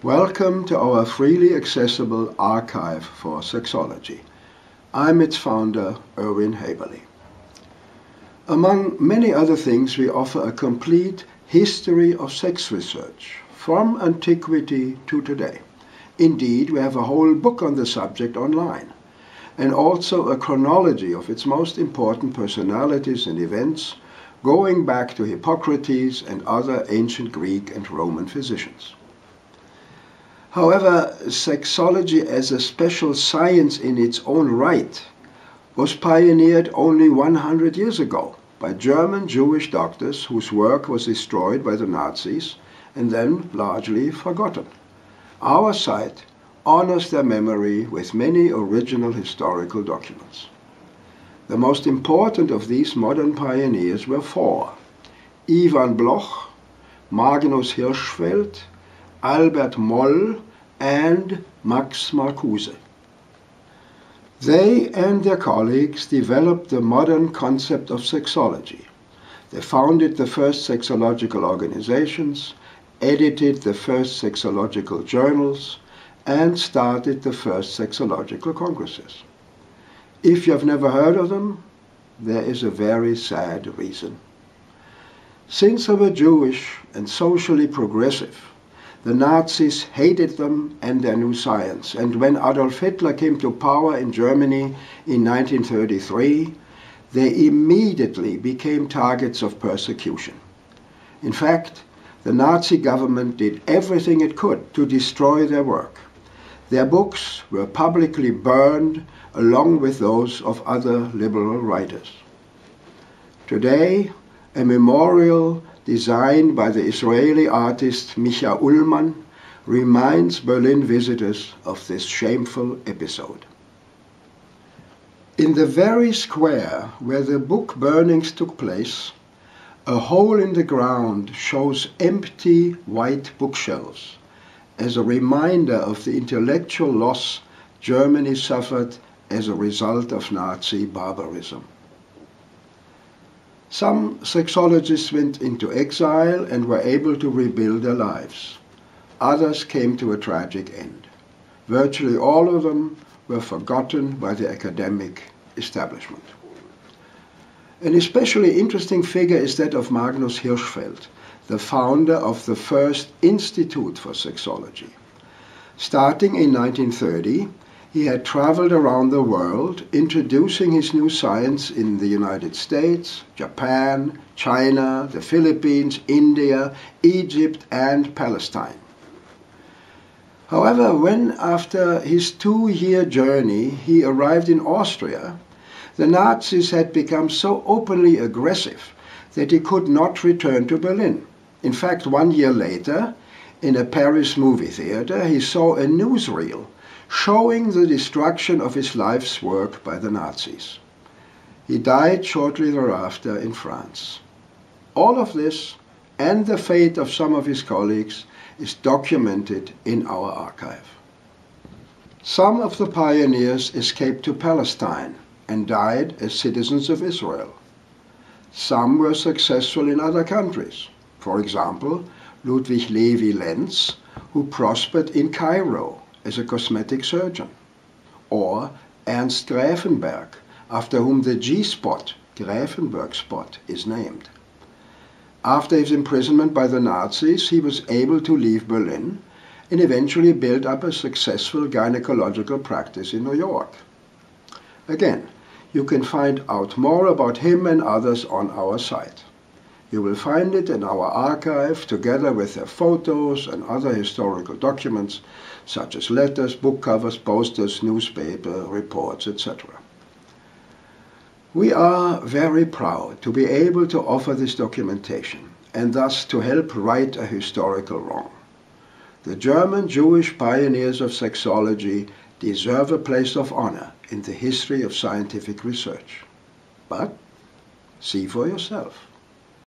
Welcome to our freely accessible archive for sexology. I'm its founder, Erwin Haberle. Among many other things, we offer a complete history of sex research, from antiquity to today. Indeed, we have a whole book on the subject online, and also a chronology of its most important personalities and events, going back to Hippocrates and other ancient Greek and Roman physicians. However, sexology as a special science in its own right was pioneered only 100 years ago by German Jewish doctors whose work was destroyed by the Nazis and then largely forgotten. Our site honors their memory with many original historical documents. The most important of these modern pioneers were four: Ivan Bloch, Magnus Hirschfeld, Albert Moll, and Max Marcuse. They and their colleagues developed the modern concept of sexology. They founded the first sexological organizations, edited the first sexological journals, and started the first sexological congresses. If you have never heard of them, there is a very sad reason. Since they were Jewish and socially progressive, the Nazis hated them and their new science, and when Adolf Hitler came to power in Germany in 1933, they immediately became targets of persecution. In fact, the Nazi government did everything it could to destroy their work. Their books were publicly burned along with those of other liberal writers. Today, a memorial designed by the Israeli artist Micha Ullman reminds Berlin visitors of this shameful episode. In the very square where the book burnings took place, a hole in the ground shows empty white bookshelves as a reminder of the intellectual loss Germany suffered as a result of Nazi barbarism. Some sexologists went into exile and were able to rebuild their lives. Others came to a tragic end. Virtually all of them were forgotten by the academic establishment. An especially interesting figure is that of Magnus Hirschfeld, the founder of the first Institute for Sexology. Starting in 1930, he had traveled around the world introducing his new science in the United States, Japan, China, the Philippines, India, Egypt, and Palestine. However, when after his 2-year journey he arrived in Austria, the Nazis had become so openly aggressive that he could not return to Berlin. In fact, 1 year later, in a Paris movie theater, he saw a newsreel showing the destruction of his life's work by the Nazis. He died shortly thereafter in France. All of this, and the fate of some of his colleagues, is documented in our archive. Some of the pioneers escaped to Palestine and died as citizens of Israel. Some were successful in other countries. For example, Ludwig Levy-Lenz, who prospered in Cairo as a cosmetic surgeon, or Ernst Gräfenberg, after whom the G-spot, Gräfenberg spot, is named. After his imprisonment by the Nazis, he was able to leave Berlin and eventually build up a successful gynecological practice in New York. Again, you can find out more about him and others on our site. You will find it in our archive together with their photos and other historical documents such as letters, book covers, posters, newspaper reports, etc. We are very proud to be able to offer this documentation and thus to help right a historical wrong. The German Jewish pioneers of sexology deserve a place of honor in the history of scientific research. But see for yourself.